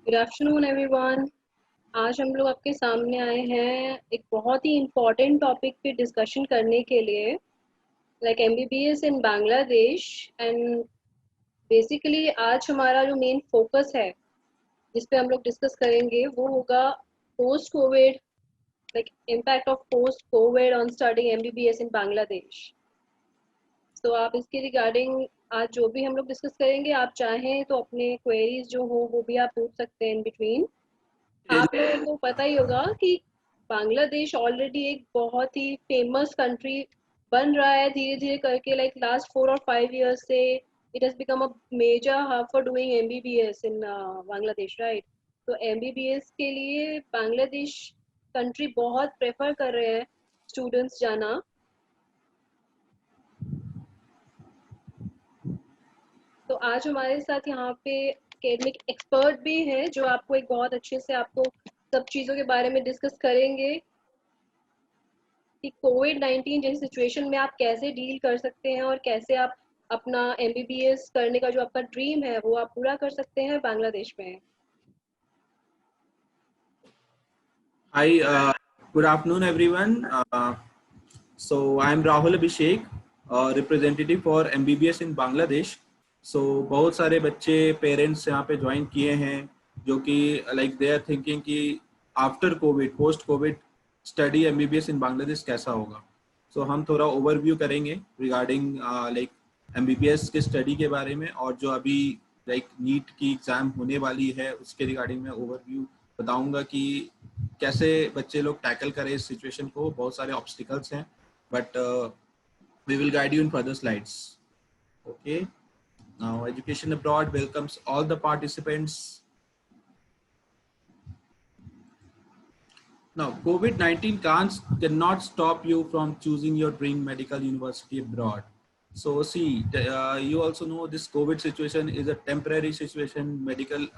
Good afternoon everyone. आज हम लोग आपके सामने आए हैं एक बहुत ही इम्पोर्टेंट टॉपिक पे डिस्कशन करने के लिए, like MBBS in Bangladesh. And basically आज हमारा जो मेन फोकस है जिस पे हम लोग डिस्कस करेंगे वो होगा post Covid, like impact of post Covid on studying MBBS in Bangladesh. तो आप इसके रिगार्डिंग आज जो भी हम लोग डिस्कस करेंगे, आप चाहें तो अपने क्वेरीज जो हो वो भी आप पूछ सकते हैं इन बिटवीन। आप लोगों को पता ही होगा कि बांग्लादेश ऑलरेडी एक बहुत ही फेमस कंट्री बन रहा है धीरे धीरे करके, लाइक लास्ट 4 और 5 years से it has become a major hub for doing MBBS in Bangladesh, right. तो एमबीबीएस के लिए बांग्लादेश कंट्री बहुत प्रेफर कर रहे हैं स्टूडेंट्स जाना। तो आज हमारे साथ यहाँ पे एकेडमिक एक्सपर्ट भी हैं जो आपको एक बहुत अच्छे से आपको सब चीज़ों के बारे में डिस्कस करेंगे कि कोविड-19 जैसी सिचुएशन में आप कैसे डील कर सकते हैं और कैसे आप अपना एमबीबीएस करने का जो आपका ड्रीम है वो आप पूरा कर सकते हैं बांग्लादेश में। Hi, good afternoon, everyone. So I'm Rahul Abhishek, representative for MBBS in Bangladesh. So बहुत सारे बच्चे पेरेंट्स यहाँ पे ज्वाइन किए हैं जो कि लाइक दे आर थिंकिंग कि after Covid post Covid study MBBS इन बांग्लादेश कैसा होगा। सो हम थोड़ा ओवरव्यू करेंगे रिगार्डिंग लाइक MBBS के स्टडी के बारे में, और जो अभी लाइक नीट की एग्जाम होने वाली है उसके रिगार्डिंग में ओवरव्यू बताऊंगा कि कैसे बच्चे लोग टैकल करें इस सिचुएशन को। बहुत सारे ऑब्स्टिकल्स हैं but we will guide you in further slides. Okay, now education abroad welcomes all the participants. Now COVID-19 cannot stop you from choosing your dream medical university abroad. So see, you also know this COVID situation is a temporary situation. Medical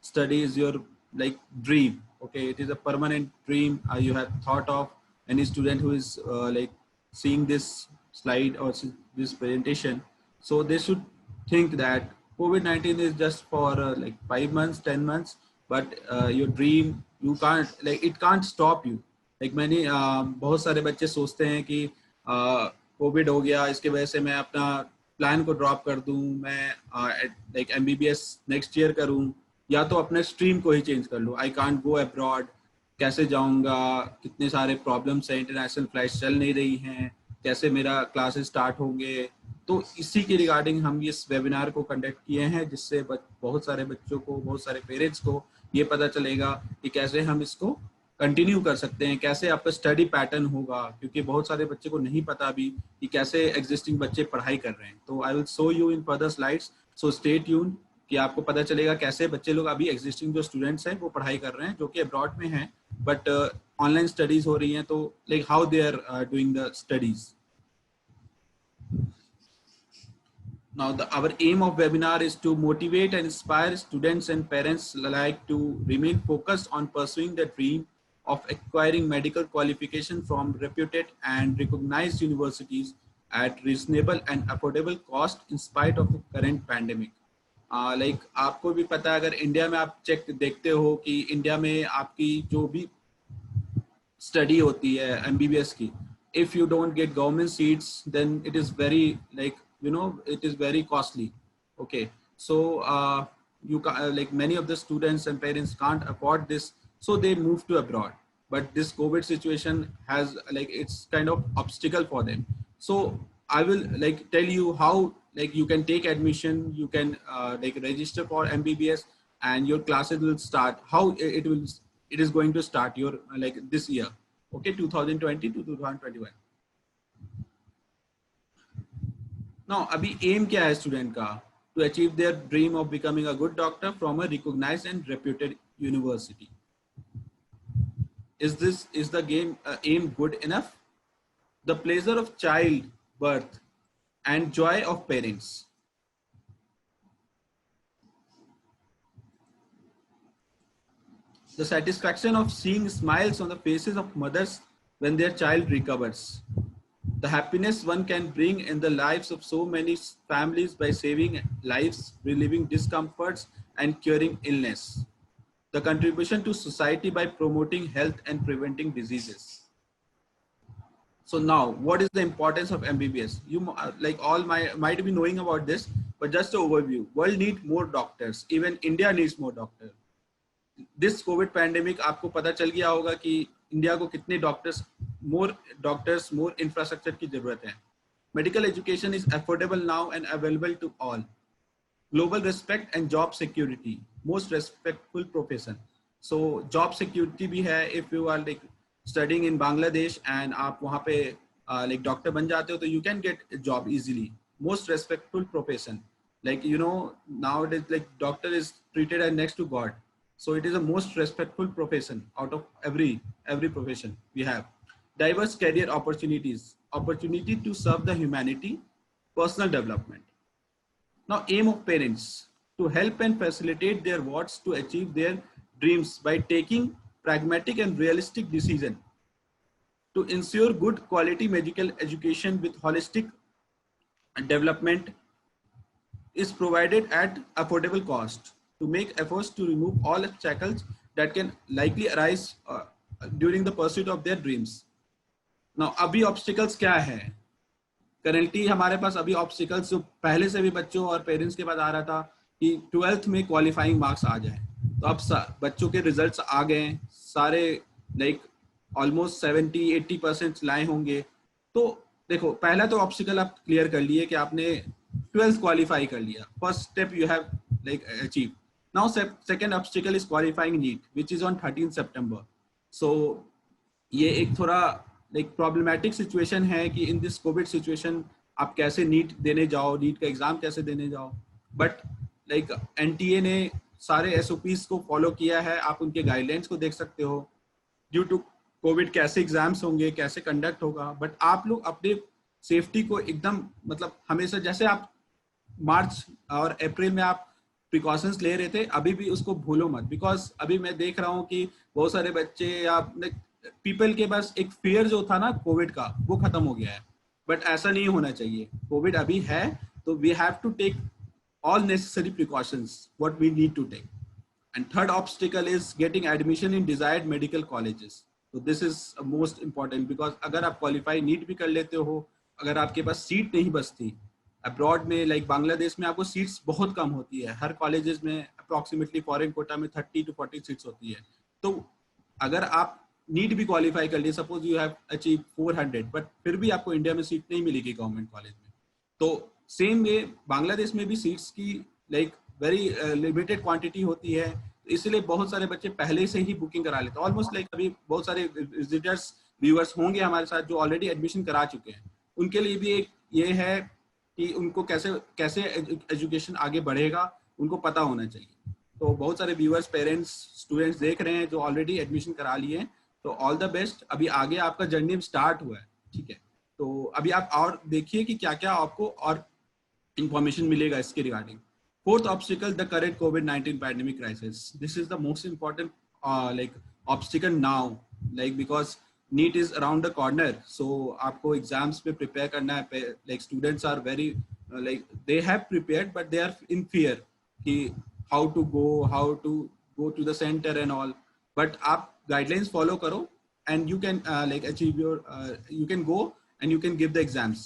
study is your like dream. Okay, it is a permanent dream you have thought of. Any student who is like seeing this slide or this presentation, so they should think that COVID-19 is just for like 5 months, 10 months, but your dream you can't like it can't stop you. like मैंने बहुत सारे बच्चे सोचते हैं कि Covid हो गया इसके वजह से मैं अपना प्लान को ड्रॉप कर दूं, मैं लाइक MBBS नेक्स्ट ईयर करूं या तो अपने स्ट्रीम को ही चेंज कर लूं। आई कांट गो अब्रॉड, कैसे जाऊंगा, कितने सारे प्रॉब्लम्स हैं, इंटरनेशनल फ्लाइट्स चल नहीं रही हैं, कैसे मेरा क्लासेस स्टार्ट होंगे। तो इसी के रिगार्डिंग हम इस वेबिनार को कंडक्ट किए हैं जिससे बहुत सारे बच्चों को, बहुत सारे पेरेंट्स को ये पता चलेगा कि कैसे हम इसको कंटिन्यू कर सकते हैं, कैसे आपका स्टडी पैटर्न होगा, क्योंकि बहुत सारे बच्चे को नहीं पता भी कि कैसे एग्जिस्टिंग बच्चे पढ़ाई कर रहे हैं। तो I will show you in further slides, so stay tune कि आपको पता चलेगा कैसे बच्चे लोग अभी एग्जिस्टिंग जो स्टूडेंट्स हैं वो पढ़ाई कर रहे हैं जो कि अब्रॉड में हैं बट ऑनलाइन स्टडीज हो रही हैं, तो like how they are doing the studies. Now, our aim of webinar is to motivate and inspire students and parents alike to remain focused on pursuing the dream of acquiring medical qualification from reputed and recognized universities at reasonable and affordable cost in spite of the current pandemic. Like आपको भी पता है, अगर India में आप check देखते हो कि इंडिया में आपकी जो भी स्टडी होती है MBBS की, if you don't get government seats then it is very like it is very costly. Okay, so you like many of the students and parents can't afford this, so they move to abroad. But this COVID situation has like it's kind of obstacle for them. So I will like tell you how like you can take admission, you can like register for MBBS and your classes will start, how it is going to start your like this year. Okay, 2020 to 2021. Now, अभी aim क्या है student का? To achieve their dream of becoming a good doctor from a recognized and reputed university. Is the aim good enough? The pleasure of child birth and joy of parents. The satisfaction of seeing smiles on the faces of mothers when their child recovers. The happiness one can bring in the lives of so many families by saving lives, relieving discomforts, and curing illness. The contribution to society by promoting health and preventing diseases. So now, what is the importance of MBBS? You like all might be knowing about this, but just an overview. World need more doctors. Even India needs more doctors. This COVID pandemic, आपको पता चल गया होगा कि India को कितने doctors, मोर infrastructure की जरूरत है. Medical education is affordable now and available to all. Global respect and job security, most respectful profession. So job security भी है. If you are like studying in Bangladesh and आप वहाँ पे like doctor बन जाते हो, तो you can get a job easily. Most respectful profession. Like you know nowadays like doctor is treated as next to God. So it is a most respectful profession out of every profession we have. Diverse career opportunities, opportunity to serve the humanity, personal development. Now aim of parents to help and facilitate their wards to achieve their dreams by taking pragmatic and realistic decision to ensure good quality medical education with holistic development is provided at affordable cost, to make efforts to remove all obstacles that can likely arise during the pursuit of their dreams. Now अभी obstacles क्या है? Currently हमारे पास अभी obstacles जो पहले से भी बच्चों और पेरेंट्स के पास आ रहा था कि 12th में क्वालिफाइंग मार्क्स आ जाए. तो अब बच्चों के रिजल्ट्स आ गए, सारे लाइक ऑलमोस्ट 70-80% लाए होंगे. तो देखो पहला तो ऑब्स्टिकल आप क्लियर कर लिए कि आपने 12th क्वालिफाई कर लिया. First step you have like achieve. Now second obstacle is qualifying NEET which is on 13 सितंबर. सो ये एक थोड़ा लाइक प्रॉब्लमैटिक सिचुएशन है कि इन दिस कोविड सिचुएशन आप कैसे नीट देने जाओ, नीट का एग्जाम कैसे देने जाओ. बट लाइक एनटीए ने सारे एसओपीज को फॉलो किया है. आप उनके गाइडलाइंस को देख सकते हो. ड्यू टू कोविड कैसे एग्जाम्स होंगे, कैसे कंडक्ट होगा. बट आप लोग अपने सेफ्टी को एकदम मतलब हमेशा जैसे आप मार्च और अप्रैल में आप प्रिकॉशंस ले रहे थे, अभी भी उसको भूलो मत. बिकॉज अभी मैं देख रहा हूँ कि बहुत सारे बच्चे या पीपल के पास एक फियर जो था ना कोविड का, वो खत्म हो गया है. बट ऐसा नहीं होना चाहिए. कोविड अभी है तो we have to take all necessary precautions what we need to take. And third obstacle is getting admission in desired medical colleges. So this is most important because अगर आप qualify NEET भी कर लेते हो, अगर आपके पास सीट नहीं बचती अब्रॉड में, लाइक बांग्लादेश में आपको सीट्स बहुत कम होती है. हर कॉलेजेस में अप्रोक्सीमेटली फॉरेन कोटा में 30 to 40 सीट्स होती है. तो अगर आप नीट भी क्वालिफाई कर लिए, suppose you have achieve 400, but फिर भी आपको इंडिया में सीट नहीं मिलेगी गवर्नमेंट कॉलेज में. तो सेम वे बांग्लादेश में भी सीट्स की लाइक वेरी लिमिटेड क्वांटिटी होती है. इसलिए बहुत सारे बच्चे पहले से ही बुकिंग करा लेते हैं. ऑलमोस्ट लाइक अभी बहुत सारे विजिटर्स व्यूअर्स होंगे हमारे साथ जो ऑलरेडी एडमिशन करा चुके हैं. उनके लिए भी एक ये है कि उनको कैसे एजुकेशन आगे बढ़ेगा उनको पता होना चाहिए. तो बहुत सारे व्यूअर्स, पेरेंट्स, स्टूडेंट्स देख रहे हैं जो ऑलरेडी एडमिशन करा लिए हैं. तो ऑल द बेस्ट. अभी आगे आपका जर्नी स्टार्ट हुआ है, ठीक है. तो अभी आप और देखिए कि क्या क्या आपको और इंफॉर्मेशन मिलेगा इसके regarding. Fourth obstacle, the current COVID pandemic crisis. This is the most important like obstacle now, like because NEET is around the corner. So आपको एग्जाम्स पे प्रिपेयर करना है. Like students are very like they have prepared but they are in fear कि how to go to the centre and all. But आप guidelines follow करो and you can like achieve your you can go and you can give the exams.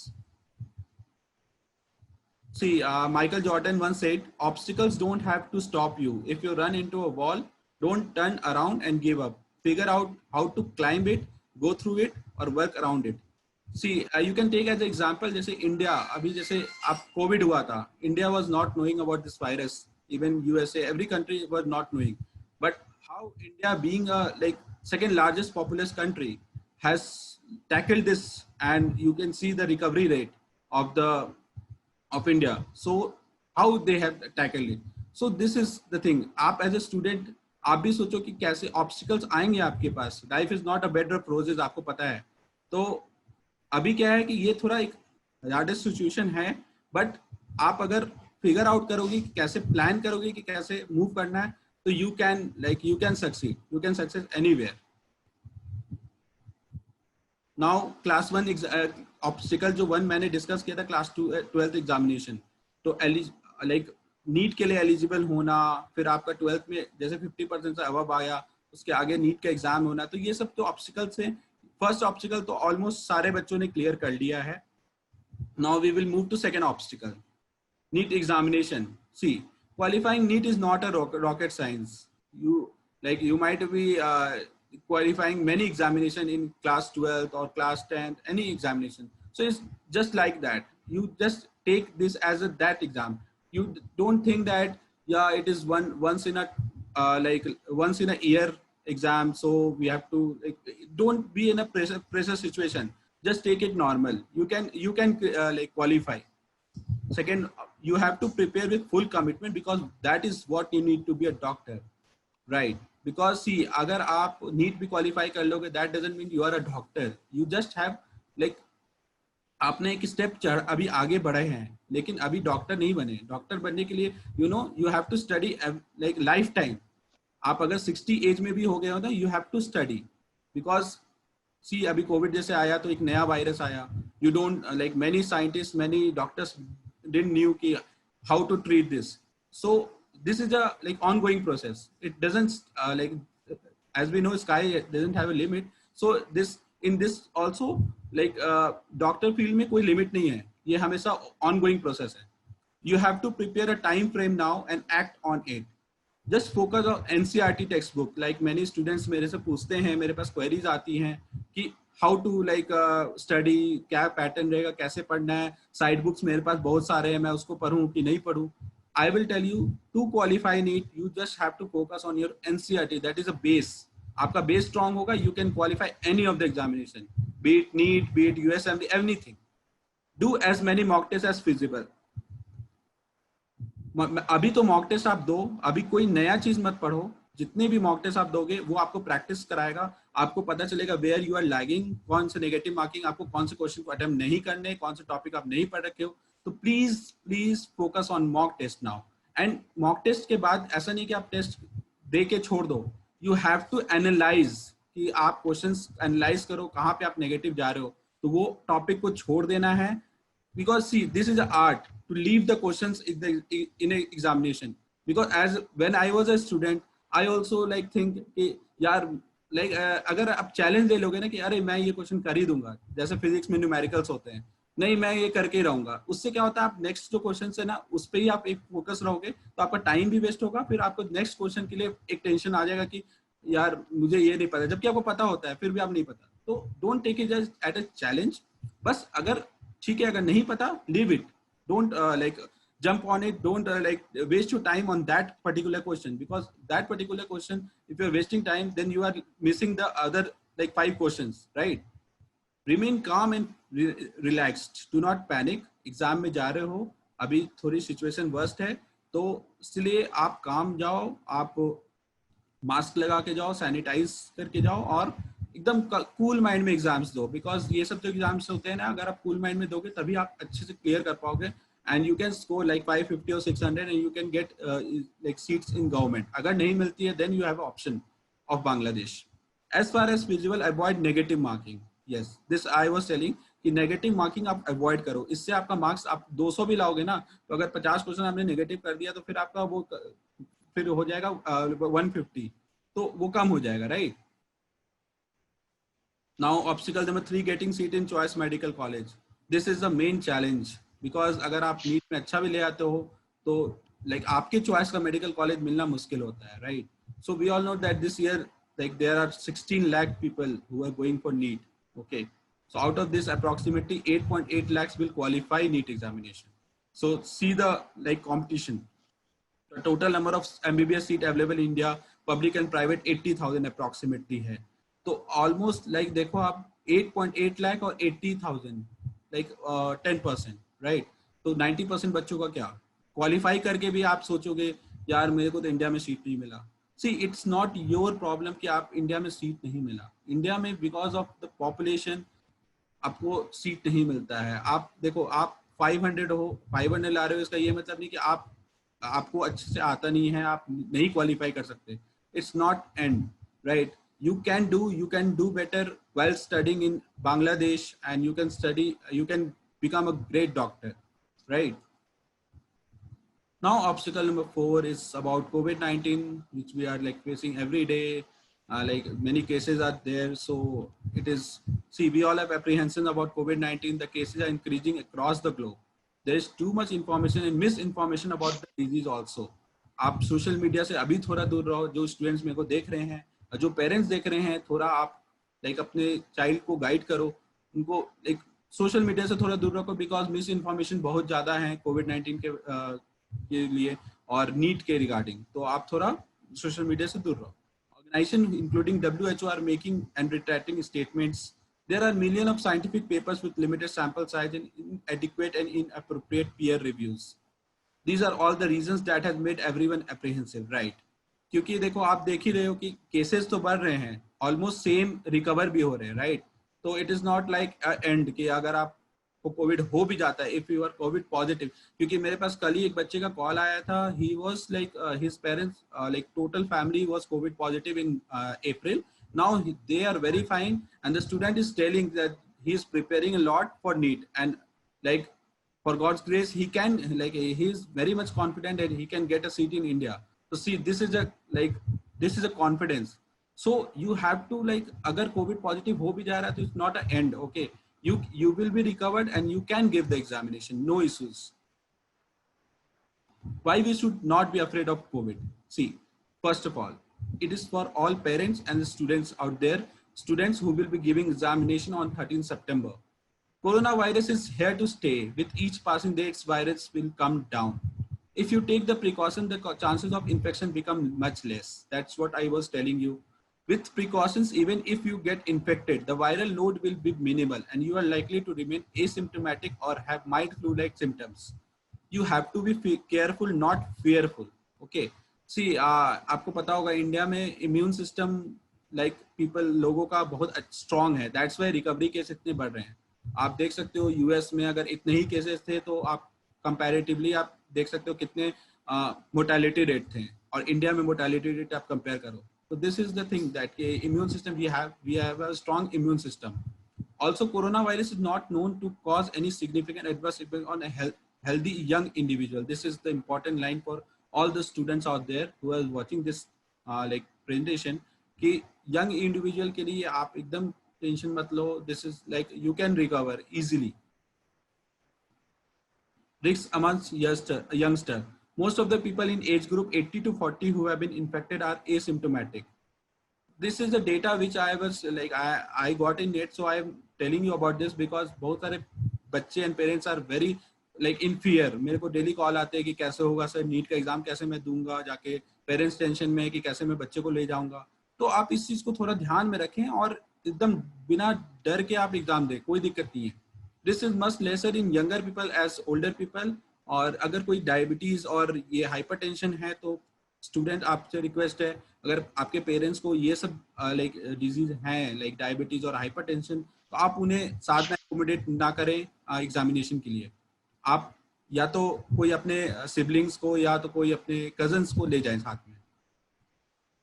See, Michael Jordan once said, obstacles don't have to stop you. If you run into a wall, don't turn around and give up. Figure out how to climb it, go through it or work around it. See, you can take as an example जैसे India, अभी जैसे आप Covid हुआ था, India was not knowing about this virus. Even USA, every country was not knowing. But how India, being a like second largest populous country, has tackled this, and you can see the recovery rate of India. So how they have tackled it. So this is the thing. आप as a student आप भी सोचो कि कैसे obstacles आएंगे आपके पास. Life is not a bed of roses, आपको पता है. तो अभी क्या है कि ये थोड़ा एक हार्डेस्ट सिचुएशन है. बट आप अगर फिगर आउट करोगे कि कैसे प्लान करोगे कि कैसे मूव करना है, तो you can succeed anywhere. Now class 1 obstacle जो 1 मैंने डिस्कस किया था, क्लास 12th एग्जामिनेशन. तो लाइक नीट के लिए एलिजिबल होना, फिर आपका 12th में जैसे 50% से अबव आया, उसके आगे नीट का एग्जाम होना, तो ये सब तो ऑब्स्टिकल्स हैं। फर्स्ट ऑब्स्टिकल तो ऑलमोस्ट सारे बच्चों ने क्लियर कर लिया है। Now we will move to second obstacle, NEET examination. See, qualifying NEET is not a rocket science. You might be qualifying many examination in class 12th or class 10th, any examination. So it's just like that. You just take this as that exam. You don't think that yeah, it is once in a once in a year exam. So we have to don't be in a pressure situation. Just take it normal. You can qualify. Second, you have to prepare with full commitment, because that is what you need to be a doctor, right? Because see, अगर आप NEET भी qualify कर लोगे, that doesn't mean you are a doctor. You just have आपने एक step चढ़ अभी आगे बढ़े हैं, लेकिन अभी डॉक्टर नहीं बने। डॉक्टर बनने के लिए you have to study like lifetime. आप अगर 60 एज में भी हो गए हो ना, you have to study, because see, अभी कोविड जैसे आया तो एक नया वायरस आया, you don't many scientists, many doctors didn't knew ki how to treat this. So this is a ongoing process. It doesn't as we know, sky doesn't have a limit. So this also doctor field में कोई limit नहीं है, ये हमेशा ongoing process है. You have to prepare a time frame now and act on it. Just focus on NCERT textbook. Like many students मेरे से पूछते हैं, मेरे पास queries आती हैं कि how to study, क्या पैटर्न रहेगा, कैसे पढ़ना है, साइड बुक्स मेरे पास बहुत सारे हैं, मैं उसको पढूं कि नहीं पढूं. I will tell you, to qualify NEET, you just have to focus on your NCERT. That is a base. आपका base strong होगा, you can qualify any of the examination, be it NEET, be it USMLE, anything. Do as many mock tests as feasible. अभी तो mock test आप दो, अभी कोई नया चीज मत पढ़ो. जितने भी मॉक टेस्ट आप दोगे वो आपको प्रैक्टिस कराएगा, आपको पता चलेगा वेयर यू आर लैगिंग, कौन से नेगेटिव मार्किंग, आपको कौन से क्वेश्चन को अटेम्प्ट नहीं करने, कौन से टॉपिक आप नहीं पढ़ रखे हो. तो please focus on mock test now. And mock test के बाद ऐसा नहीं कि आप टेस्ट दे के छोड़ दो. यू हैव टू एनालाइज, कि आप क्वेश्चंस एनालाइज करो कहाँ पे आप नेगेटिव जा रहे हो, तो वो टॉपिक को छोड़ देना है. Because see, this is an art to leave the questions in a examination. Because as when I was a student, I also think कि यार अगर आप चैलेंज ले लोगे ना कि अरे मैं ये क्वेश्चन कर ही दूंगा, जैसे फिजिक्स में न्यूमेरिकल्स होते हैं, नहीं मैं ये करके ही रहूंगा, उससे क्या होता है, आप नेक्स्ट जो क्वेश्चन है ना उस पर ही आप एक फोकस रहोगे, तो आपका टाइम भी वेस्ट होगा. फिर आपको नेक्स्ट क्वेश्चन के लिए एक टेंशन आ जाएगा कि यार मुझे ये नहीं पता, जबकि आपको पता होता है फिर भी आप नहीं पता. तो don't take it at a challenge. बस अगर ठीक है, अगर नहीं पता, leave it. Don't jump on it. Don't waste your time on that particular question, because that particular question, if you're wasting time, then you are missing the other 5 questions, right? Remain calm and relaxed. Do not panic. Exam में जा रहे हो, अभी थोड़ी situation worst है, तो इसलिए आप काम जाओ, आप मास्क लगा के जाओ, सैनिटाइज करके जाओ, और एकदम कूल माइंड में एग्जाम्स दो. बिकॉज ये सब जो एग्जाम्स होते हैं ना, अगर आप कूल माइंड में दोगे तभी आप अच्छे से क्लियर कर पाओगे, एंड यू कैन स्कोर 550 और 600 and you can get seats in government. अगर नहीं मिलती है, then you have option of Bangladesh. As far as feasible, avoid negative marking. Yes, this I was telling कि नेगेटिव मार्किंग आप avoid करो. इससे आपका मार्क्स, आप 200 भी लाओगे ना, तो अगर 50 क्वेश्चन आपने नेगेटिव कर दिया, तो फिर आपका वो फिर हो जाएगा 150, तो वो कम हो जाएगा, right? Now obstacle number 3, getting seat in choice medical college. This is the main challenge, because अगर आप नीट में अच्छा भी ले आते हो, तो आपके चॉइस का मेडिकल कॉलेज मिलना मुश्किल होता है, right? So we all know that this year there are 16 lakh people who are going for NEET. Okay, so out of this, approximately 8.8 lakhs will qualify NEET examination. So see the competition. The total number of MBBS seat available in India, public and private, 80,000 approximately है. तो almost देखो आप 8.8 लाख और 80,000 10%, right? तो 90% बच्चों का क्या qualify करके भी आप सोचोगे यार मेरे को तो इंडिया में सीट नहीं मिला. सी, इट्स नॉट योर प्रॉब्लम कि आप इंडिया में सीट नहीं मिला. इंडिया में बिकॉज ऑफ द पॉपुलेशन आपको सीट नहीं मिलता है. आप देखो, आप 500 ला रहे हो, इसका ये मतलब नहीं कि आपको अच्छे से आता नहीं है, आप नहीं क्वालिफाई कर सकते. It's not and, right? You can do better while studying in Bangladesh, and you can become a great doctor, right? Now, obstacle number 4 is about COVID-19, which we are like facing every day. Like many cases are there, so it is. See, we all have apprehension about COVID-19. The cases are increasing across the globe. There is too much information and misinformation about the disease also. आप social media से अभी थोड़ा दूर रहो. जो students मेरे को देख रहे हैं, जो पेरेंट्स देख रहे हैं, थोड़ा आप लाइक अपने चाइल्ड को गाइड करो, उनको लाइक सोशल मीडिया से थोड़ा दूर रखो, बिकॉज मिस इन्फॉर्मेशन बहुत ज़्यादा है कोविड-19 के लिए और नीट के रिगार्डिंग. तो आप थोड़ा सोशल मीडिया से दूर रहो. Organization including WHO are making and retracting statements. There are millions of scientific papers with limited sample size and inadequate and inappropriate peer reviews. These are all the reasons that has made everyone apprehensive, right? क्योंकि देखो, आप देख ही रहे हो कि cases तो बढ़ रहे हैं, ऑलमोस्ट सेम रिकवर भी हो रहे हैं, राइट? तो it is not like and कि अगर आपको कोविड हो भी जाता है, if you are COVID positive. क्योंकि मेरे पास कल ही एक बच्चे का कॉल आया था, he was like his parents like total family was COVID positive in April. Now they are very fine and the student is telling that he is preparing a lot for NEET and like for God's grace he can, like he is very much confident that he can get a seat in India. So see, this is a confidence. So you have to like, agar COVID positive ho bhi ja raha hai, to it's not an end. Okay, you will be recovered and you can give the examination, no issues. Why we should not be afraid of COVID? See, first of all, it is for all parents and the students out there, students who will be giving examination on 13 September. Coronavirus is here to stay. With each passing day, its virus will come down. If you take the precaution, the chances of infection become much less. That's what I was telling you. With precautions, even if you get infected, the viral load will be minimal and you are likely to remain asymptomatic or have mild flu-like symptoms. You have to be careful, not fearful. Okay. See, आपको पता होगा India में immune system like people लोगों का बहुत strong है. That's why recovery case इतने बढ़ रहे हैं. आप देख सकते हो यूएस में अगर इतने ही केसेस थे तो आप कंपैरेटिवली आप देख सकते हो कितने मोर्टेलिटी रेट थे, और इंडिया में मोर्टेलिटी रेट आप कंपेयर करो. तो this is the thing that immune system we have a strong immune system. Also, coronavirus is not known to cause any significant adverse effect on a healthy young individual. This is the important line for all the students out there who are watching this like presentation, कि young individual के लिए आप एकदम tension मत लो. This is like you can recover easily. Risks amongst youngster. Most of the people in age group 80 to 40 who have been infected are asymptomatic. This is the data which I was like I got in net, so I am telling you about this because बहुत सारे बच्चे and parents are very like in fear. मेरे को daily call आते हैं कि कैसे होगा सर, नीट का एग्जाम कैसे मैं दूंगा जाके. पेरेंट्स टेंशन में है कि कैसे मैं बच्चे को ले जाऊंगा. तो आप इस चीज को थोड़ा ध्यान में रखें और एकदम बिना डर के आप एग्जाम दें, कोई दिक्कत नहीं है. This is must lesser in younger people as older people. और अगर कोई डायबिटीज और ये हाइपरटेंशन है तो स्टूडेंट आपसे रिक्वेस्ट है, अगर आपके पेरेंट्स को ये सब लाइक डिजीज हैं लाइक डायबिटीज और हाइपरटेंशन, तो आप उन्हें साथ में एकोमोडेट ना करें एग्जामिनेशन के लिए. आप या तो कोई अपने सिबलिंग्स को या तो कोई अपने कजन्स को ले जाएं साथ में.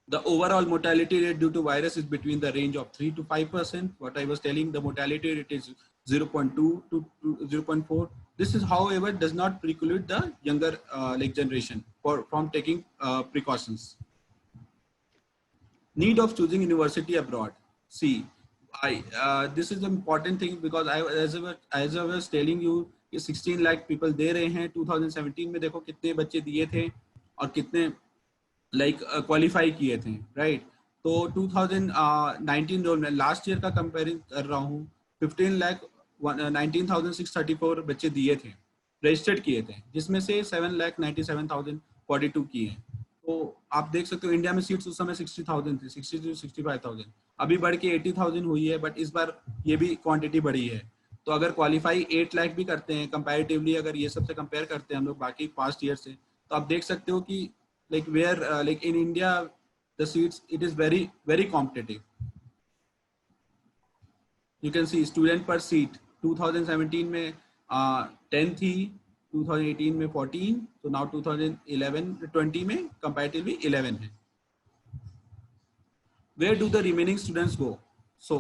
The overall mortality rate due to virus is between the range of 3 to 5%. What I was telling, the mortality rate is 0.2 to 0.4. This is, however, does not preclude the younger like generation from taking precautions. Need of choosing university abroad. See, this is the important thing because as I was telling you, 16 lakh people दे रहे हैं. 2017 में देखो कितने बच्चे दिए थे और कितने लाइक क्वालिफाई किए थे, राइट? तो 2019 जो मैं लास्ट ईयर का कंपेयरिंग कर रहा हूँ, 15,19,634 बच्चे दिए थे, रजिस्टर्ड किए थे, जिसमें से 7,97,042 किए हैं. तो आप देख सकते हो इंडिया में सीट्स उस समय 60,000 थी, 60 to 65,000, अभी बढ़ के 80,000 हुई है. बट इस बार ये भी क्वांटिटी बढ़ी है. तो अगर क्वालिफाई 8 लाख भी करते हैं कंपैरेटिवली, अगर ये सबसे कंपेयर करते हैं हम लोग बाकी पास्ट ईयर से, तो आप देख सकते हो कि like where like in India the seats, it is very competitive. You can see student per seat 2017 में 10 थी, 2018 में 14, तो now 2011-20 में comparatively 11 है. Where do the remaining students go? So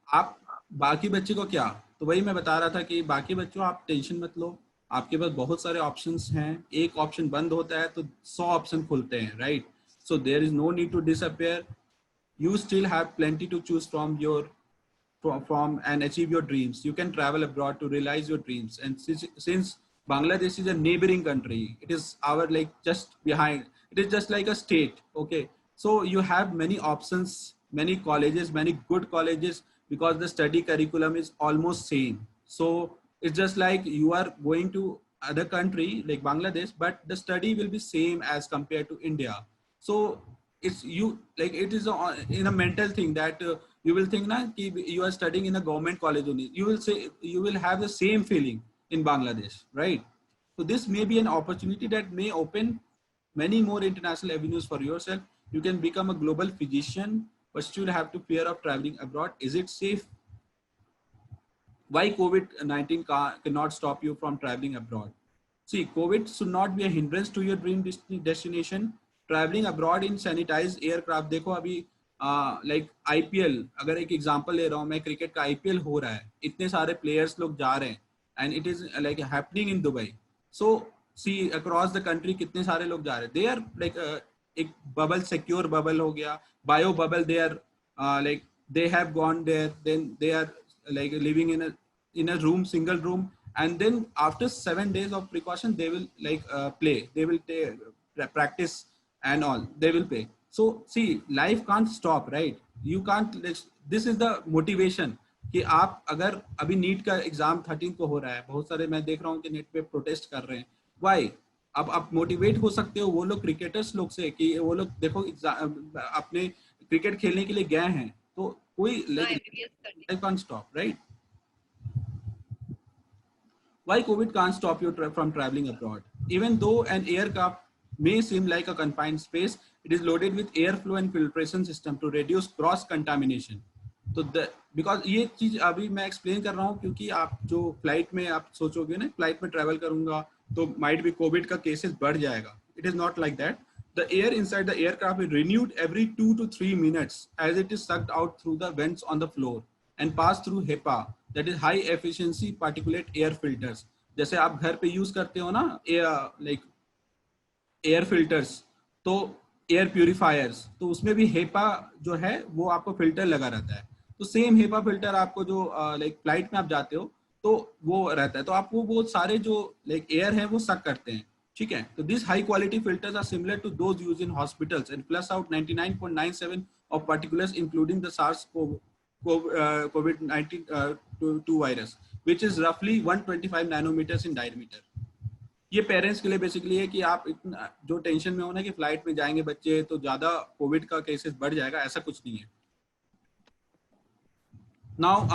आप बाकी बच्चे को क्या, तो वही मैं बता रहा था कि बाकी बच्चों आप टेंशन मत लो. आपके पास बहुत सारे ऑप्शंस हैं, एक ऑप्शन बंद होता है तो 100 ऑप्शन खुलते हैं, right? So there is no need to disappear, you still have plenty to choose from and achieve your dreams. You can travel abroad to realize your dreams. And since Bangladesh is a neighboring country, it is our like just behind, it is just like a state. Okay, so you have many options, many colleges, many good colleges, because the study curriculum is almost same. So it's just like you are going to other country like Bangladesh, but the study will be same as compared to India. So it's you like it is in a mental thing that you will think na ki you are studying in a government college only, you will say you will have the same feeling in Bangladesh, right? So this may be an opportunity that may open many more international avenues for yourself. You can become a global physician, but still have to fear of traveling abroad. Is it safe? Why COVID-19 cannot stop you from traveling abroad? See, COVID should not be a hindrance to your dream destination. Traveling abroad in sanitized aircraft. देखो अभी like IPL, अगर एक example ले रहा हूँ मैं, cricket का IPL हो रहा है, इतने सारे प्लेयर्स लोग जा रहे हैं, and it is like happening in Dubai. So see across the country कितने सारे लोग जा रहे हैं. They are like एक bubble, secure bubble हो गया, bio bubble. They are like they have gone there, then they are like living in a room, single room, and then after 7 days of precaution they will like play, they will practice and all, they will play. So see, life can't stop, right? You can't, this is the motivation कि आप अगर अभी NEET का exam 13 को हो रहा है, बहुत सारे मैं देख रहा हूँ कि नेट पे प्रोटेस्ट कर रहे हैं, वाई? अब आप मोटिवेट हो सकते हो वो लोग क्रिकेटर्स लोग से कि वो लोग देखो अपने क्रिकेट खेलने के लिए गए हैं, तो कोई like can't stop, right? Why COVID can't stop you from traveling abroad? Even though an aircraft may seem like a confined space, it is loaded with airflow and filtration system to reduce cross contamination. तो because ये चीज अभी मैं explain कर रहा हूँ क्योंकि आप जो फ्लाइट में आप सोचोगे ना, फ्लाइट में ट्रैवल करूंगा तो माइट भी कोविड का केसेस बढ़ जाएगा. It is not like that. The air inside the aircraft is renewed every 2 to 3 minutes as it is sucked out through the vents on the floor and passed through HEPA, that is high efficiency particulate air filters. जैसे आप घर पे use करते हो ना like air filters, तो air purifiers, तो उसमें भी हेपा जो है वो आपको फिल्टर लगा रहता है. तो सेम हेपा फिल्टर आपको जो लाइक फ्लाइट में आप जाते हो तो वो रहता है, तो आपको वो सारे जो लाइक एयर है वो सक करते हैं. ठीक है, तो this high quality filters are similar to those used in hospitals and flush out 99.97 of particulars including the SARS COVID-19 2 virus which is रफली 125 नैनोमीटर्स इन डायमीटर. ये पेरेंट्स के लिए बेसिकली है कि आप इतना जो टेंशन में हो ना कि फ्लाइट में जाएंगे बच्चे तो ज्यादा कोविड का केसेस बढ़ जाएगा, ऐसा कुछ नहीं है. नाउ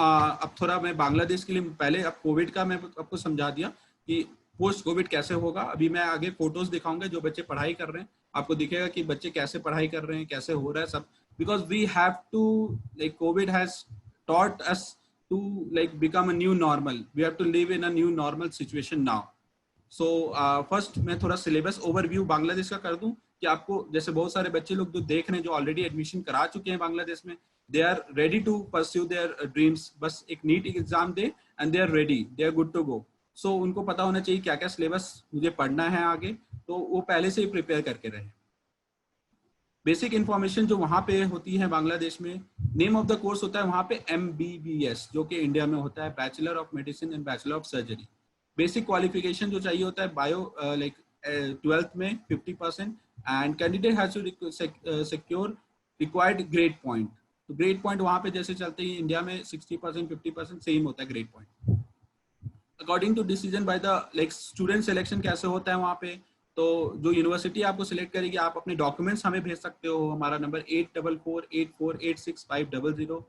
अब थोड़ा मैं बांग्लादेश के लिए, पहले अब कोविड का मैं आपको समझा दिया कि पोस्ट कोविड कैसे होगा. अभी मैं आगे फोटोज दिखाऊंगा जो बच्चे पढ़ाई कर रहे हैं, आपको दिखेगा कि बच्चे कैसे पढ़ाई कर रहे हैं, कैसे हो रहा है सब. Because we have to like COVID has taught us to like become a new normal. We have to live in a new normal situation now. So first मैं थोड़ा सिलेबस ओवरव्यू बांग्लादेश का कर दूं कि आपको, जैसे बहुत सारे बच्चे लोग जो देख रहे हैं जो ऑलरेडी एडमिशन करा चुके हैं बांग्लादेश में, they are ready to pursue their dreams. बस एक नीट एग्जाम दे and they are ready, they are good to go. So उनको पता होना चाहिए क्या क्या सिलेबस मुझे पढ़ना है आगे, तो वो पहले से ही प्रिपेयर करके रहे. बेसिक इन्फॉर्मेशन जो वहाँ पे होती है बांग्लादेश में, नेम ऑफ द कोर्स होता है वहाँ पे MBBS, जो कि इंडिया में होता है bachelor of medicine and bachelor of surgery. Basic qualification जो चाहिए होता है बायो लाइक 12th में 50% and candidate has to secure required grade point. तो ग्रेड पॉइंट वहाँ पे जैसे चलते हैं इंडिया में 60% 50% सेम होता है grade point. According to decision by the like student selection कैसे होता है वहाँ पे, तो जो यूनिवर्सिटी आपको सिलेक्ट करेगी, आप अपने डॉक्यूमेंट्स हमें भेज सकते हो. हमारा नंबर 8448486500,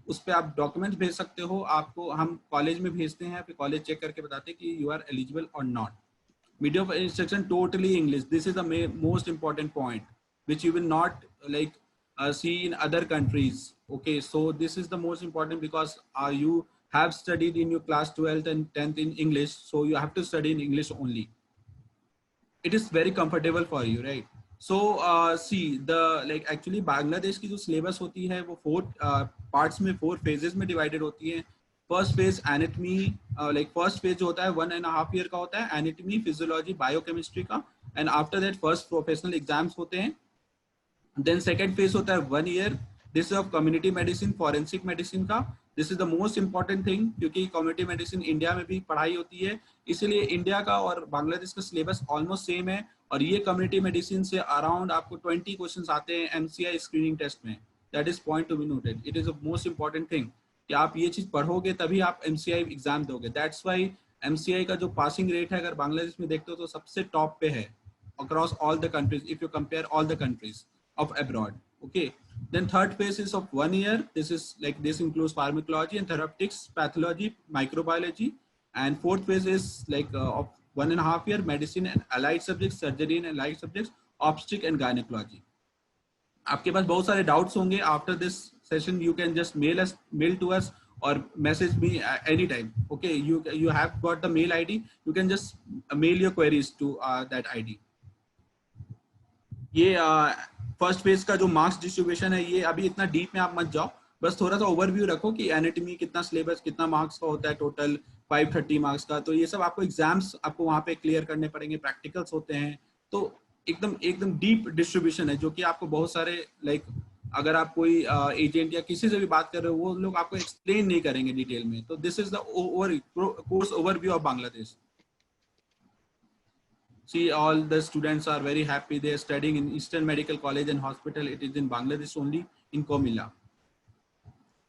उस पर आप डॉक्यूमेंट्स भेज सकते हो. आपको हम कॉलेज में भेजते हैं, फिर कॉलेज चेक करके बताते हैं कि यू आर एलिजिबल और not. Medium of instruction totally English. This is the most important point which you will not like see in other countries. Okay, so this is the most important because you have studied in your class 12th and 10th in English, so you have to study in English only. It is very comfortable for you, right? So see the like actually Bangladesh की जो syllabus होती है वो 4 parts में 4 phases में divided होती है. First phase anatomy, like first phase जो होता है 1.5 ईयर का होता है, एनाटमी, फिजियोलॉजी, बायोकेमिस्ट्री का, and after that first professional exams होते हैं. देन सेकेंड फेज होता है 1 year, this of community medicine, forensic medicine का. This is the most important thing, क्योंकि कम्युनिटी मेडिसिन इंडिया में भी पढ़ाई होती है, इसीलिए इंडिया का और बांग्लादेश का सिलेबस ऑलमोस्ट सेम है. और ये कम्युनिटी मेडिसिन से अराउंड आपको 20 क्वेश्चंस आते हैं एमसीआई स्क्रीनिंग टेस्ट में. That is point to be noted. It is the most important thing कि आप ये चीज पढ़ोगे तभी आप एमसीआई एग्जाम दोगे. दैट्स वाई एमसीआई का जो पासिंग रेट है अगर बांग्लादेश में देखते हो तो सबसे टॉप पे है across all the countries if you compare all the countries of abroad. Okay, then third phase is of 1 year. This is like, this includes pharmacology and therapeutics, pathology, microbiology. And fourth phase is like of 1.5 year, medicine and allied subjects, surgery and allied subjects, obstetrics and gynecology. आपके पास बहुत सारे doubts होंगे. After this session you can just mail to us or message me anytime. Okay, you have got the mail ID, you can just mail your queries to that ID. ये first phase का जो marks distribution है, ये अभी इतना deep में आप मत जाओ, बस थोड़ा सा ओवरव्यू रखो कि एनाटॉमी कितना सिलेबस, कितना मार्क्स का होता है, टोटल 530 मार्क्स का. तो ये सब आपको एग्जाम्स आपको वहाँ पे क्लियर करने पड़ेंगे, प्रैक्टिकल्स होते हैं. तो एकदम डीप डिस्ट्रीब्यूशन है, जो कि आपको बहुत सारे लाइक अगर आप कोई एजेंट या किसी से भी बात कर रहे हो, वो लोग आपको एक्सप्लेन नहीं करेंगे डिटेल में. तो this is the course overview of Bangladesh. See, all the students are very happy. They are studying in Eastern Medical College and Hospital. It is in Bangladesh only, in Comilla.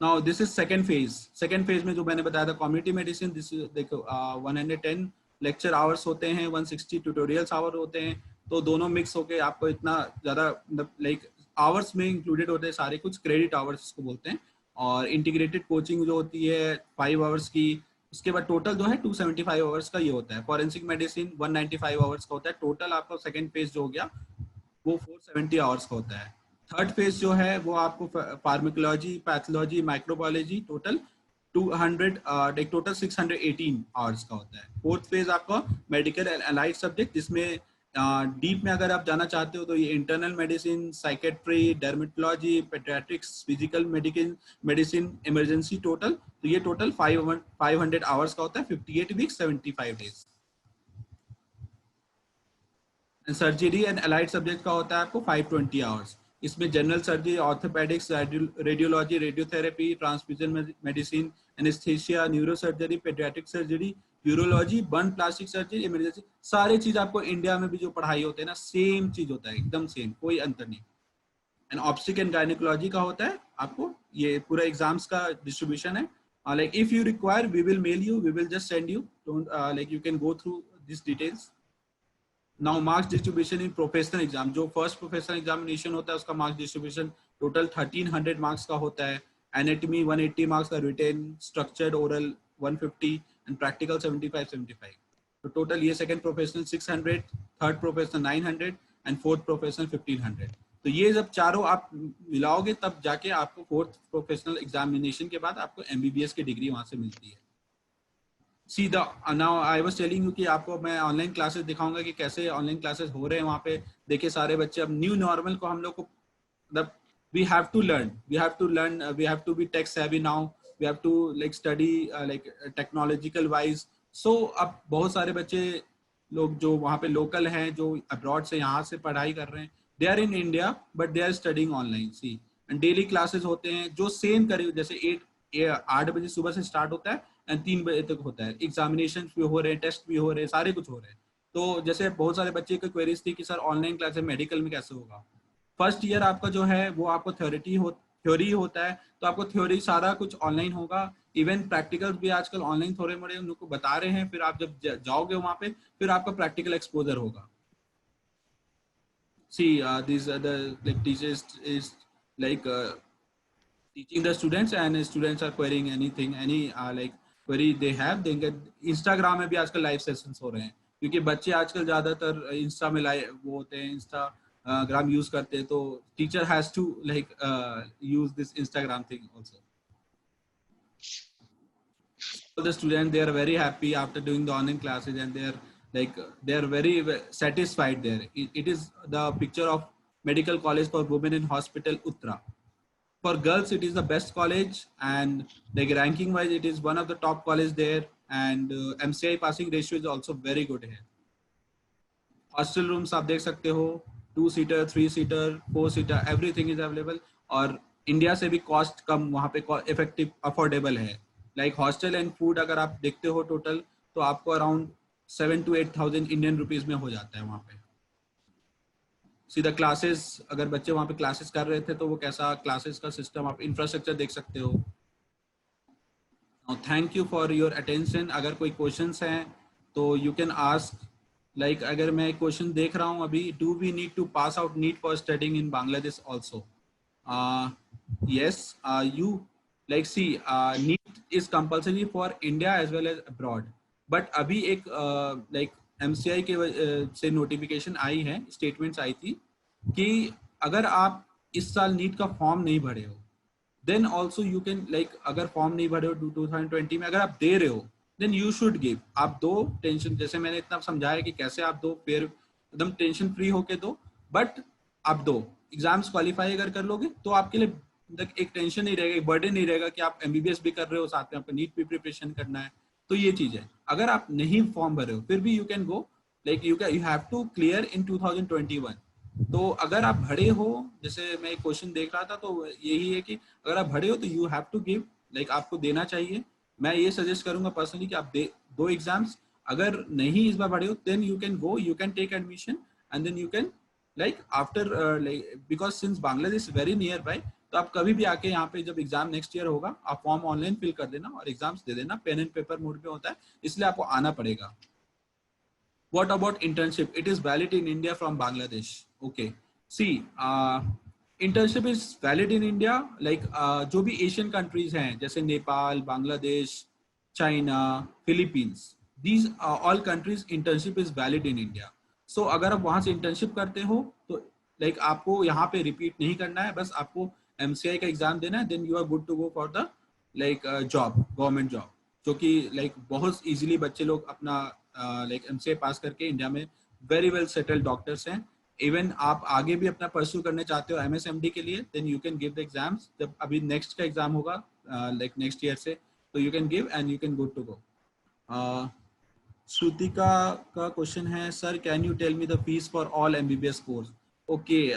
Now, this is second phase. Second phase में जो मैंने बताया था community medicine. This is देखो 110 lecture hours होते हैं, 160 tutorials hour होते हैं. तो दोनों mix होके आपको इतना ज़्यादा like hours में included होते हैं सारे कुछ, credit hours इसको बोलते हैं. और integrated coaching जो होती है 5 hours की, उसके बाद टोटल जो है 275 आवर्स का ये होता है. फॉरेंसिक मेडिसिन 195 आवर्स का होता है. टोटल आपका सेकंड फेज जो हो गया वो 470 आवर्स का होता है. थर्ड फेज जो है वो आपको pharmacology, pathology, microbiology total 200 total 618 hours का होता है. फोर्थ फेज आपका मेडिकल एंड अलाइड सब्जेक्ट, जिसमें डीप में अगर आप जाना चाहते हो तो ये internal medicine, psychiatry, dermatology, paediatrics, physical medicine, emergency total. तो ये टोटल 500 आवर्स का होता है, 58 weeks 75 days. Surgery and allied subject का होता है आपको 520 आवर्स. इसमें general surgery, orthopaedics, radiology, radiotherapy, transfusion medicine, anaesthesia, neurosurgery, paediatric surgery, urology, burn plastic surgery, emergency, सारे चीज आपको इंडिया में भी जो पढ़ाई होते हैं ना, सेम चीज होता है, एकदम सेम, कोई अंतर नहीं. एंड ऑब्स्टिक एंड गायनेकोलॉजी का होता है आपको ये पूरा एग्जाम्स का डिस्ट्रीब्यूशन है. Like if you require we will mail you, we will just send you, don't like you can go through this details. Now marks distribution in professional exam, जो first professional examination होता है उसका marks distribution total 1300 marks का होता है. Anatomy 180 marks का, written, structured, oral 150 and practical 75. तो total ये second professional 600, third professional 900 and fourth professional 1500. तो ये जब चारों आप मिलाओगे तब जाके आपको फोर्थ प्रोफेशनल एग्जामिनेशन के बाद आपको एमबीबीएस की डिग्री वहां से मिलती है. See the now I was telling you कि आपको मैं ऑनलाइन क्लासेस दिखाऊंगा कि कैसे ऑनलाइन क्लासेस हो रहे हैं वहाँ पे. देखिए सारे बच्चे, अब न्यू नॉर्मल को हम लोग को मतलब we have to learn, we have to be tech savvy now, we have to like study like technological wise. So अब बहुत सारे बच्चे लोग जो वहाँ पे लोकल हैं, जो अब्रॉड से यहाँ से पढ़ाई कर रहे हैं, they are in India but they are studying online. See, and daily classes होते हैं जो सेम करीब जैसे 8 बजे सुबह से स्टार्ट होता है एंड 3 बजे तक होता है. एग्जामिनेशन भी हो रहे हैं, टेस्ट भी हो रहे हैं, सारे कुछ हो रहे हैं. तो जैसे बहुत सारे बच्चे की क्वेरीज थी कि सर ऑनलाइन क्लास मेडिकल में कैसे होगा. फर्स्ट ईयर आपका जो है वो आपको थ्योरी होता है, तो आपको थ्योरी सारा कुछ ऑनलाइन होगा. इवन प्रैक्टिकल्स भी आजकल ऑनलाइन थोड़े मोड़े उनको बता रहे हैं. फिर आप जब जाओगे वहां पे फिर आपका प्रैक्टिकल एक्सपोजर होगा. सी these are the like teachers is like teaching the students and students are querying anything, any like query they have, they get. Instagram में भी आजकल लाइव सेशंस हो रहे हैं क्योंकि बच्चे आजकल ज्यादातर इंस्टा में लाइव वो होते हैं, इंस्टाग्राम यूज करते हैं. तो teacher has to like use this Instagram thing also. The students, they are very happy after doing the online classes and they are very satisfied there. It is the picture of medical college for women in hospital Uttra. For girls it is the best college, and like ranking wise it is one of the top college there, and MCI passing ratio is also very good here. Hostel rooms आप देख सकते हो, 2 seater, 3 seater, 4 seater, everything is available. और India से भी cost कम वहाँ पे, effective affordable है। लाइक हॉस्टल एंड फूड अगर आप देखते हो टोटल, तो आपको around 7 to 8 thousand Indian rupees में हो जाता है वहाँ पे। सीधा क्लासेस, अगर बच्चे वहाँ पे क्लासेस कर रहे थे तो वो कैसा क्लासेस का सिस्टम, आप इंफ्रास्ट्रक्चर देख सकते हो। Thank you for your attention. अगर कोई क्वेश्चंस हैं तो यू कैन आस्क। लाइक अगर मैं क्वेश्चन देख रहा हूँ अभी, do we need to pass out NEET for studying in Bangladesh also? Yes, you like see, NEET is compulsory for India as well as abroad. But अभी एक लाइक MCI के से नोटिफिकेशन आई है, स्टेटमेंट्स आई थी कि अगर आप इस साल नीट का फॉर्म नहीं भरे हो, then also you can, like अगर फॉर्म नहीं भरे हो 2020 में, अगर आप दे रहे हो देन यू शुड गिव। आप दो, टेंशन, जैसे मैंने इतना समझाया कि कैसे आप दो, फिर एकदम टेंशन फ्री होके दो, बट आप दो। एग्जाम्स क्वालिफाई अगर कर लोगे तो आपके लिए एक टेंशन नहीं रहेगा, एक बर्डन नहीं रहेगा कि आप MBBS भी कर रहे हो, साथ में आपको नीट भी प्रिपरेशन करना है। तो ये चीज है। अगर आप नहीं फॉर्म भरे हो फिर भी you can go, like you have to clear in 2021। तो अगर आप भरे हो, जैसे मैं एक क्वेश्चन देख रहा था तो यही है कि अगर आप भरे हो तो you have to give, like आपको देना चाहिए। मैं ये सजेस्ट करूंगा पर्सनली कि आप दे दो एग्जाम्स। अगर नहीं इस बार भरे हो then you can go, you can take admission and then you can like after, like because since Bangladesh very near by, तो आप कभी भी आके यहाँ पे जब एग्जाम नेक्स्ट ईयर होगा, आप फॉर्म ऑनलाइन फिल कर देना और एग्जाम्स दे देना। पेन एंड पेपर मोड पे होता है, इसलिए आपको आना पड़ेगा। What about internship? It is valid in India from Bangladesh. Okay. See, internship is valid in India. Like जो भी Asian countries हैं, जैसे Nepal, Bangladesh, China, Philippines, these all countries internship is valid in India. So अगर आप वहाँ से internship करते हो तो like आपको यहाँ पे repeat नहीं करना है, बस आपको MCI का एग्जाम देना है, then you are good to go for the like job, government job, जो कि like बहुत easily बच्चे लोग अपना लाइक MCI पास करके इंडिया में वेरी वेल सेटल्ड डॉक्टर्स हैं। इवन आप आगे भी अपना परस्यू करने चाहते हो MSMD के लिए, then you can give the exams. जब अभी नेक्स्ट का एग्जाम होगा लाइक नेक्स्ट ईयर से, तो you can give and you can good to go. Shrutika का क्वेश्चन है, sir can you tell me the fees for all MBBS course? Okay,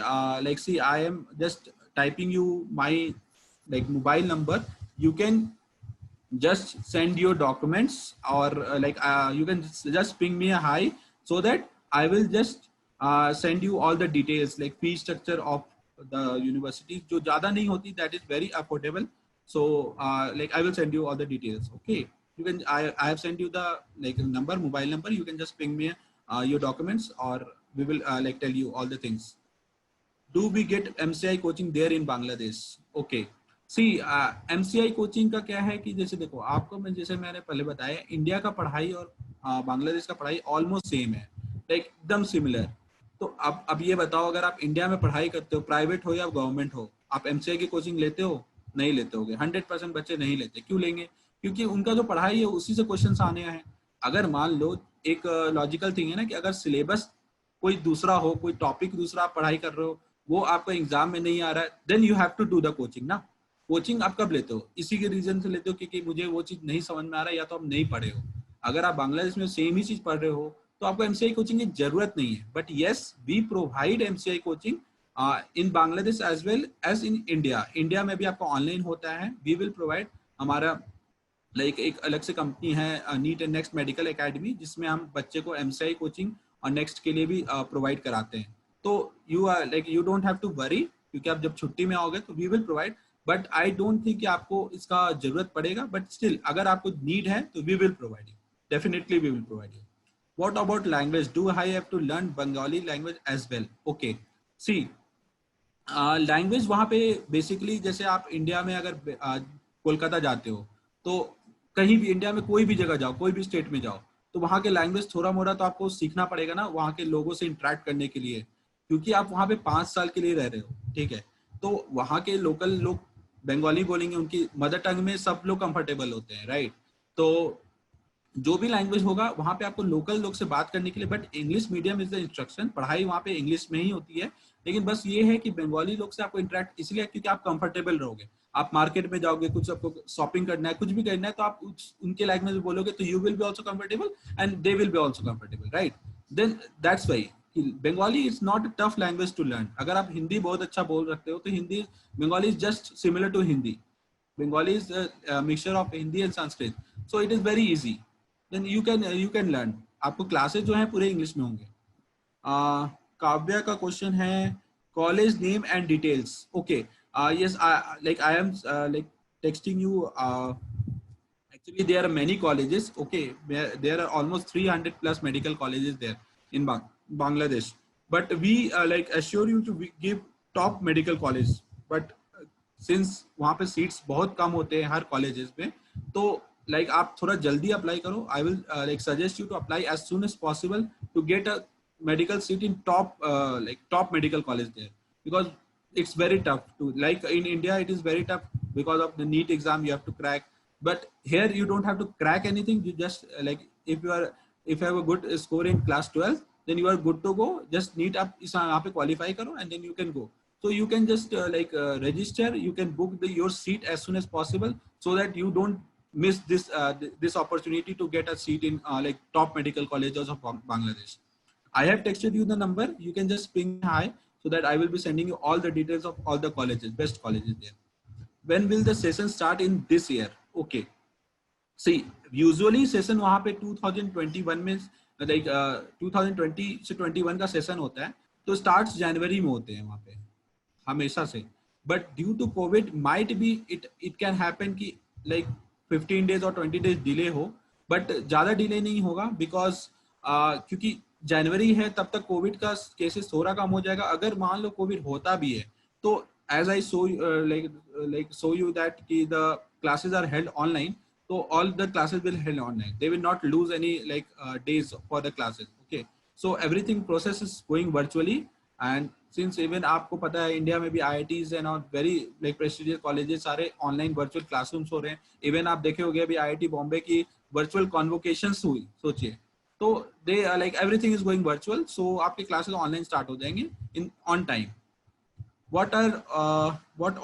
like see I am just typing you my like mobile number, you can just send your documents or you can just ping me a hi, so that I will just send you all the details like fee structure of the university, जो ज़्यादा नहीं होती, that is very affordable. So like I will send you all the details. Okay, you can, I have sent you the like number, mobile number, you can just ping me your documents or we will like tell you all the things. Do we get MCI coaching there in Bangladesh? Okay. See MCI coaching का क्या है कि जैसे देखो आपको, मैं जैसे मैंने पहले बताया, इंडिया का पढ़ाई और बांग्लादेश का पढ़ाई ऑलमोस्ट सेम है, लाइक एकदम सिमिलर। तो अब ये बताओ, अगर आप इंडिया में पढ़ाई करते हो, प्राइवेट हो या गवर्नमेंट हो, आप MCI की कोचिंग लेते हो? नहीं लेते होगे। 100% बच्चे नहीं लेते। क्यों लेंगे? क्योंकि उनका जो पढ़ाई है उसी से क्वेश्चन आने हैं। अगर मान लो एक लॉजिकल थिंग है ना कि अगर सिलेबस कोई दूसरा हो, कोई टॉपिक दूसरा आप पढ़ाई कर रहे हो, वो आपका एग्जाम में नहीं आ रहा है, then you have to do the coaching ना। कोचिंग आप कब लेते हो? इसी के रीजन से लेते हो क्योंकि मुझे वो चीज नहीं समझ में आ रहा है या तो आप नहीं पढ़े हो। अगर आप बांग्लादेश में सेम ही चीज पढ़ रहे हो तो आपको MCI कोचिंग की जरूरत नहीं है। But yes, we provide MCI coaching in Bangladesh as well as in India. India में भी आपको ऑनलाइन होता है। वी विल प्रोवाइड, हमारा लाइक एक अलग से कंपनी है NEET and next medical academy, जिसमें हम बच्चे को MCI कोचिंग और नेक्स्ट के लिए भी प्रोवाइड कराते हैं। तो you are like you don't have to worry, क्योंकि आप जब छुट्टी में आओगे तो we will provide. But I don't think कि आपको इसका जरूरत पड़ेगा, बट स्टिल अगर आपको नीड है तो we will provide you, definitely we will provide you. What about language? Do I have to learn Bengali language as well? Okay, see language वहाँ पे बेसिकली, जैसे आप इंडिया में अगर कोलकाता जाते हो तो कहीं भी इंडिया में कोई भी जगह जाओ, कोई भी स्टेट में जाओ, तो वहाँ के लैंग्वेज थोड़ा मोड़ा तो आपको सीखना पड़ेगा ना, वहाँ के लोगों से इंटरेक्ट करने के लिए, क्योंकि आप वहाँ पे 5 साल के लिए रह रहे हो, ठीक है। तो वहाँ के लोकल लोग बंगाली बोलेंगे, उनकी मदर टंग में सब लोग कंफर्टेबल होते हैं, राइट। तो जो भी लैंग्वेज होगा वहाँ पे आपको लोकल लोग से बात करने के लिए, but English medium is the instruction, पढ़ाई वहाँ पे इंग्लिश में ही होती है। लेकिन बस ये है कि बंगाली लोग से आपको इंटरेक्ट इसलिए क्योंकि आप कंफर्टेबल रहोगे। आप मार्केट में जाओगे, कुछ आपको शॉपिंग करना है, कुछ भी करना है, तो आप उनके लैंग्वेज में बोलोगे तो you will be also comfortable and they will be also comfortable, right? Then that's why Bengali is not a tough language to learn. अगर आप हिंदी बहुत अच्छा बोल रखते हो तो Hindi, Bengali is just similar to Hindi. Bengali is a mixture of Hindi and Sanskrit, so it is very easy. Then you can learn. आपको classes जो हैं पूरे इंग्लिश में होंगे। काव्या का क्वेश्चन है college name and details. Okay, yes, I am texting you. Actually, there are many colleges. Okay, there are almost 300 plus medical colleges there in Bangladesh. But we assure you to give top medical college. But since वहाँ पे seats बहुत कम होते हैं हर colleges में, तो आप थोड़ा जल्दी अप्लाई करो। I will suggest you to apply as soon as possible to get a medical seat in top medical college there, because it's very tough to, like in India it is very tough because of the NEET exam you have to crack, but here you don't have to crack anything. You just if you have a good score in class 12, then you are good to go. Just NEET आप इस यहाँ पे qualify करो and then you can go. So you can just register, you can book your seat as soon as possible so that you don't miss this opportunity to get a seat in top medical colleges of Bangladesh. I have texted you the number. You can just ping hi so that I will be sending you all the details of all the colleges, best colleges there. When will the session start in this year? Okay. See, usually session वहाँ पे 2021 में 2020 से 21 का session होता है, तो starts जनवरी में होते हैं वहाँ पे हमेशा से। But due to covid might be it can happen कि 15 डेज और 20 डेज डिले हो, बट ज़्यादा डिले नहीं होगा बिकॉज क्योंकि जनवरी है तब तक कोविड का केसेस थोड़ा कम हो जाएगा। अगर मान लो कोविड होता भी है तो as I show you that कि the classes are held online, so all the classes will held online. They will not lose any days for the classes. Okay, so everything process is going virtually, and since even आपको पता है India में भी IITs and all very prestigious colleges सारे online virtual classrooms हो रहे हैं। even आप देखे होंगे अभी IIT बॉम्बे की virtual convocations हुई, सोचिए। तो they everything is going virtual, so आपके classes online start हो जाएंगे in on time. What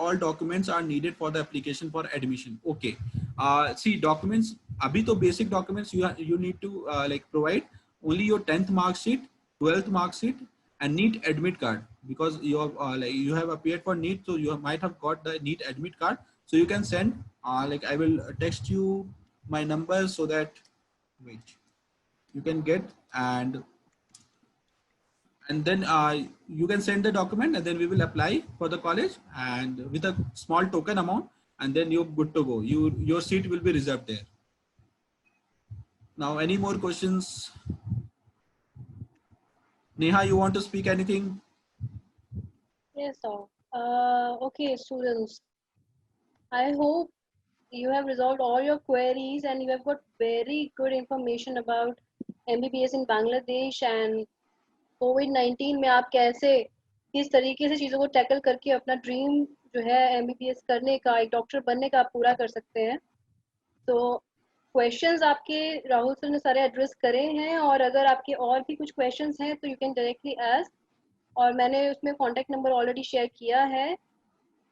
all documents are needed for the application for admission? Okay, see, documents abhi to basic documents you need to provide only your 10th mark sheet, 12th mark sheet and NEET admit card, because you have appeared for NEET, so you might have got the NEET admit card. So you can send I will text you my number so that wait you can get, and then you can send the document and then we will apply for the college and with a small token amount, and then you're good to go. Your seat will be reserved there. Now any more questions? Neha, you want to speak anything? Yes, sir. Okay, students, I hope you have resolved all your queries and you have got very good information about MBBS in Bangladesh and कोविड-19 में आप कैसे किस तरीके से चीज़ों को tackle करके अपना ड्रीम जो है MBBS करने का, एक डॉक्टर बनने का आप पूरा कर सकते हैं। तो क्वेश्चंस आपके राहुल सर ने सारे एड्रेस करे हैं, और अगर आपके और भी कुछ क्वेश्चंस हैं तो यू कैन डायरेक्टली आस्क, और मैंने उसमें कॉन्टैक्ट नंबर ऑलरेडी शेयर किया है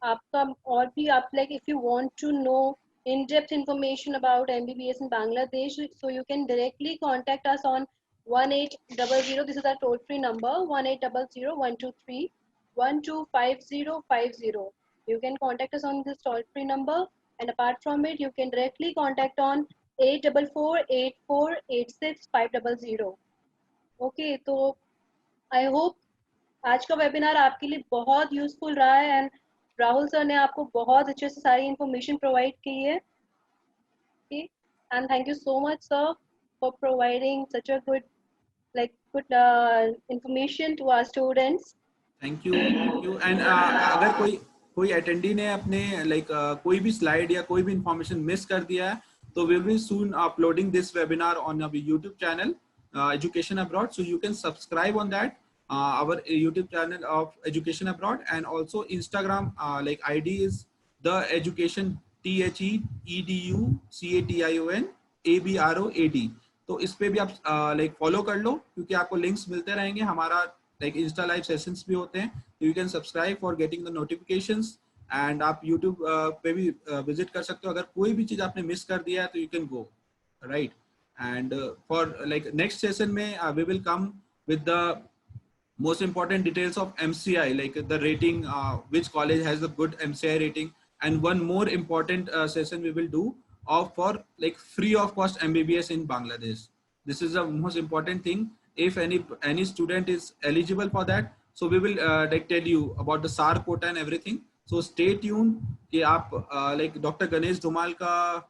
आपका। और भी आप if you want to know in-depth information about MBBS in Bangladesh, so you can directly contact us on 1800. This is our toll-free number, 1800-123-125050. You can contact us on this toll-free number, and apart from it, you can directly contact on 8448486500. Okay, तो I hope आज का webinar आपके लिए बहुत useful रहा है, and Rahul sir ने आपको बहुत अच्छे से सारी इंफॉर्मेशन प्रोवाइड की है। And thank you so much sir for providing such a good information to our students. Thank you and अगर कोई अटेंडी ने अपने कोई भी स्लाइड या कोई भी इंफॉर्मेशन मिस कर दिया है तो we will be soon uploading this webinar on our YouTube channel, Education Abroad, so you can subscribe on that. Our YouTube channel of Education Abroad, and also Instagram ID is the education THEEDUCATION ABROAD। तो इस पे भी आप like follow कर लो, क्योंकि आपको links मिलते रहेंगे। हमारा लाइक इंस्टा लाइव सेशंस भी होते हैं, you can subscribe for getting the notifications. And आप यूट्यूब पे भी विजिट कर सकते हो, अगर कोई भी चीज आपने मिस कर दिया है तो you can go right. And for like next session में we will come with the most important details of MCI, like the rating, which college has the good MCI rating. And one more important session we will do of for like free of cost MBBS in Bangladesh. This is the most important thing. If any student is eligible for that, so we will like tell you about the SAR quota and everything. So stay tuned कि आप like Dr. Ganesh Dhumal का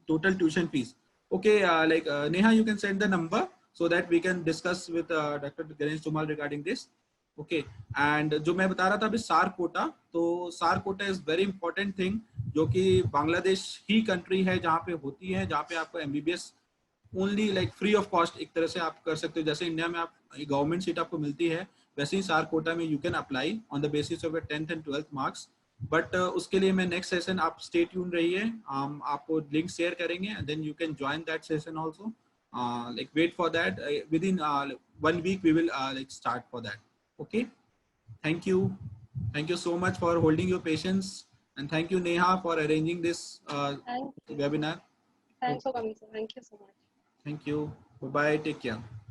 total tuition fees. Okay, like Neha, you can send the number so that we can discuss with Dr. Ganesh Dhumal regarding this. Okay, and जो मैं बता रहा था अभी सार कोटा, तो SAARC quota is very important thing, जो कि बांग्लादेश ही कंट्री है जहाँ पे होती है, जहाँ पे आपको MBBS only like free of cost एक तरह से आप कर सकते हो। जैसे इंडिया में आप गवर्नमेंट सीट आपको मिलती है, वैसे ही सार कोटा में you can apply on the basis of 10th and 12th marks. But उसके लिए मैं नेक्स्ट सेशन, आप स्टे ट्यून रहिए, हम आपको लिंक शेयर करेंगे and then you can join that session also. Like wait for that, within 1 week we will like start for that. Okay, thank you, thank you so much for holding your patience, and thank you Neha for arranging this Thank you. webinar. Thanks for coming, sir. Thank you so much. Thank you, bye bye, take care.